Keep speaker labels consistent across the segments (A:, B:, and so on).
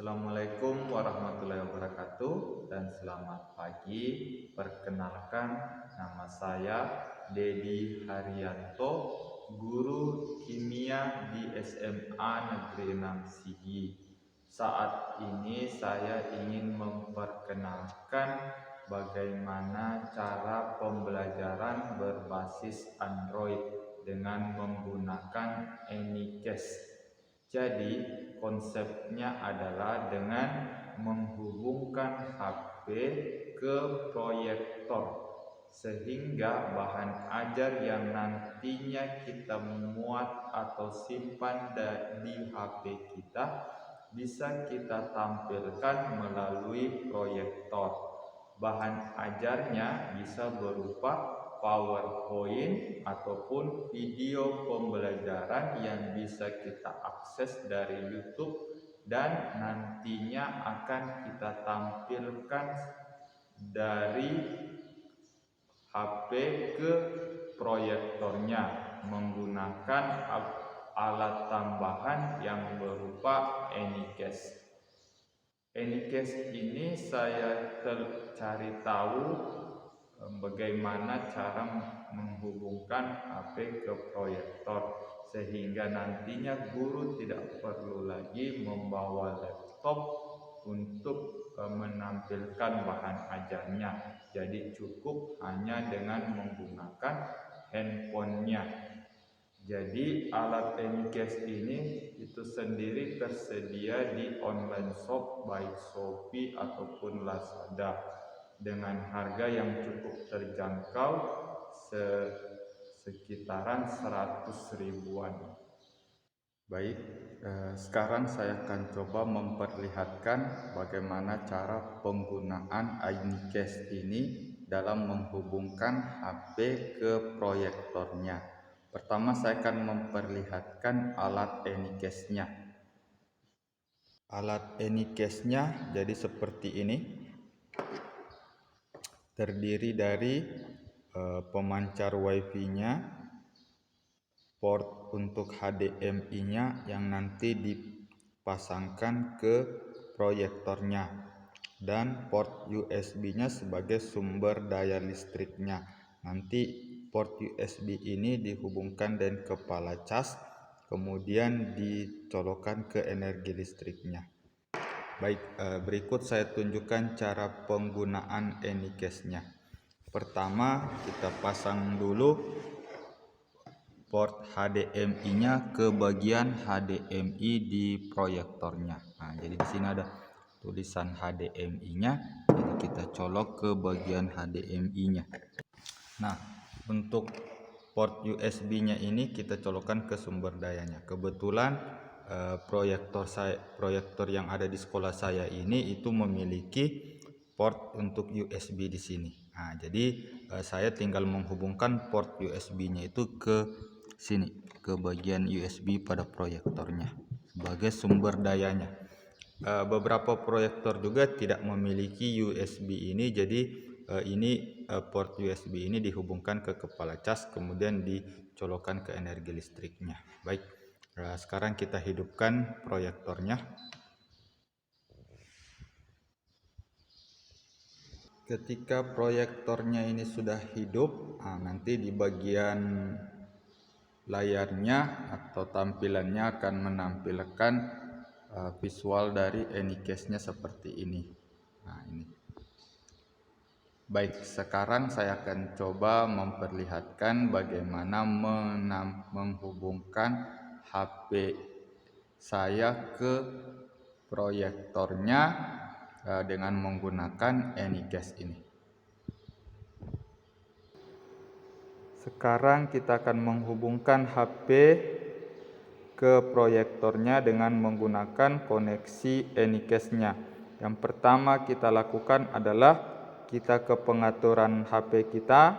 A: Assalamualaikum warahmatullahi wabarakatuh dan selamat pagi. Perkenalkan, nama saya Dedi Haryanto, guru kimia di SMA Negeri 6 Sigi. Saat ini saya ingin memperkenalkan bagaimana cara pembelajaran berbasis Android dengan menggunakan Anycast. Jadi, konsepnya adalah dengan menghubungkan HP ke proyektor, sehingga bahan ajar yang nantinya kita muat atau simpan di HP kita bisa kita tampilkan melalui proyektor. Bahan ajarnya bisa berupa PowerPoint ataupun video pembelajaran yang bisa kita akses dari YouTube dan nantinya akan kita tampilkan dari HP ke proyektornya menggunakan alat tambahan yang berupa Anycast. Anycast ini saya cari tahu bagaimana cara menghubungkan HP ke proyektor, sehingga nantinya guru tidak perlu lagi membawa laptop untuk menampilkan bahan ajarnya. Jadi cukup hanya dengan menggunakan handphonenya. Jadi alat Anycast ini itu sendiri tersedia di online shop baik Shopee ataupun Lazada dengan harga yang cukup terjangkau sekitaran 100 ribuan. Baik, sekarang saya akan coba memperlihatkan bagaimana cara penggunaan Anycast ini dalam menghubungkan HP ke proyektornya. Pertama saya akan memperlihatkan alat Anycast-nya. Alat Anycast-nya jadi seperti ini. Terdiri dari pemancar WiFi-nya, port untuk HDMI-nya yang nanti dipasangkan ke proyektornya, dan port USB-nya sebagai sumber daya listriknya. Nanti port USB ini dihubungkan dengan kepala cas, kemudian dicolokkan ke energi listriknya. Baik, berikut saya tunjukkan cara penggunaan Anycast-nya. Pertama, kita pasang dulu port HDMI-nya ke bagian HDMI di proyektornya. Nah, jadi di sini ada tulisan HDMI-nya, jadi kita colok ke bagian HDMI-nya. Nah, untuk port USB-nya ini kita colokkan ke sumber dayanya. Kebetulan proyektor yang ada di sekolah saya ini itu memiliki port untuk USB di sini. Nah, jadi saya tinggal menghubungkan port USB-nya itu ke sini, ke bagian USB pada proyektornya sebagai sumber dayanya. Beberapa proyektor juga tidak memiliki USB ini, jadi port USB ini dihubungkan ke kepala cas, kemudian dicolokkan ke energi listriknya. Baik, sekarang kita hidupkan proyektornya. Ketika proyektornya ini sudah hidup, nanti di bagian layarnya atau tampilannya akan menampilkan visual dari Anycast-nya seperti ini. Nah, ini. Baik, sekarang saya akan coba memperlihatkan bagaimana menghubungkan HP saya ke proyektornya dengan menggunakan Anycast ini. Sekarang kita akan menghubungkan HP ke proyektornya dengan menggunakan koneksi Anycast-nya. Yang pertama kita lakukan adalah kita ke pengaturan HP kita,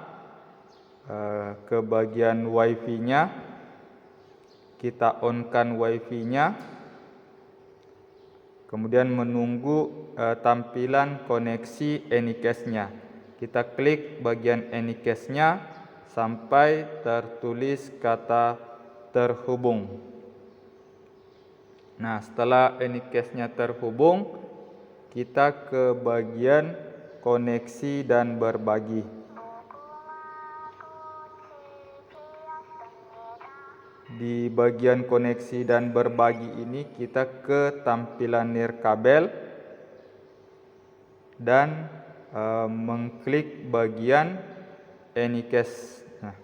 A: ke bagian WiFi-nya, kita on-kan WiFi-nya, kemudian menunggu tampilan koneksi Anycast-nya. Kita klik bagian Anycast-nya sampai tertulis kata terhubung. Nah, setelah Anycast-nya terhubung, kita ke bagian koneksi dan berbagi. Di bagian koneksi dan berbagi ini kita ke tampilan nirkabel dan mengklik bagian Anycast. Nah,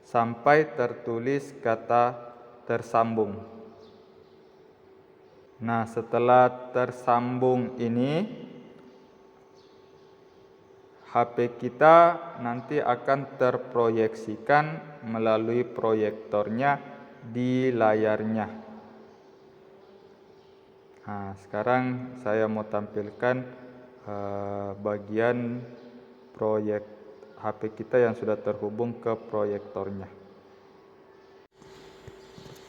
A: sampai tertulis kata tersambung. Nah, setelah tersambung ini, HP kita nanti akan terproyeksikan melalui proyektornya di layarnya. Nah, sekarang saya mau tampilkan bagian proyek HP kita yang sudah terhubung ke proyektornya.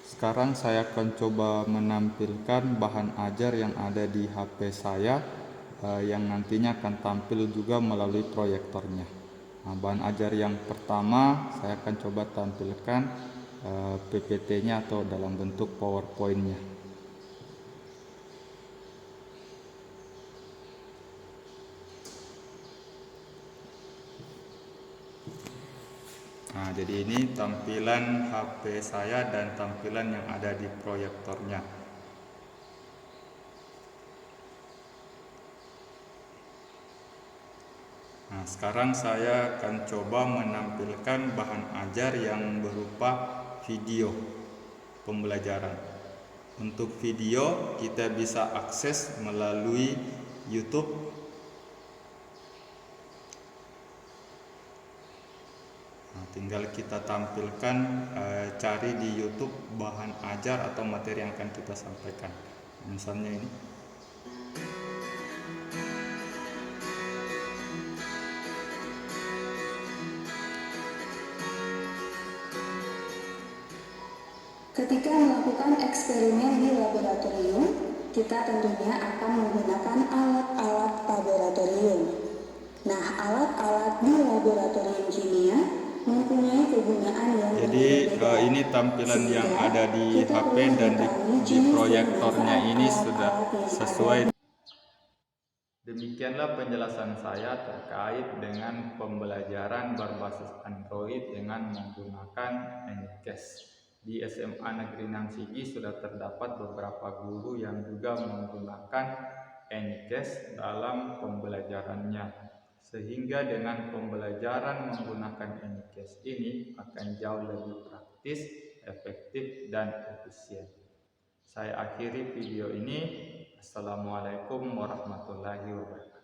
A: Sekarang saya akan coba menampilkan bahan ajar yang ada di HP saya yang nantinya akan tampil juga melalui proyektornya. Nah, bahan ajar yang pertama saya akan coba tampilkan PPT-nya atau dalam bentuk PowerPoint-nya. Nah, jadi ini tampilan HP saya dan tampilan yang ada di proyektornya. Nah, sekarang saya akan coba menampilkan bahan ajar yang berupa video pembelajaran. Untuk video kita bisa akses melalui YouTube. Nah, tinggal kita tampilkan, cari di YouTube bahan ajar atau materi yang akan kita sampaikan. Misalnya ini.
B: Ketika melakukan eksperimen di laboratorium, kita tentunya akan menggunakan alat-alat laboratorium. Nah, alat-alat di laboratorium kimia mempunyai kegunaan yang
A: berbeda. Ini tampilan yang ada di HP dan di proyektornya ini sudah sesuai. Demikianlah penjelasan saya terkait dengan pembelajaran berbasis Android dengan menggunakan Anycast. Di SMA Negeri Nansigi sudah terdapat beberapa guru yang juga menggunakan Anycast dalam pembelajarannya. Sehingga dengan pembelajaran menggunakan Anycast ini akan jauh lebih praktis, efektif, dan efisien. Saya akhiri video ini. Assalamualaikum warahmatullahi wabarakatuh.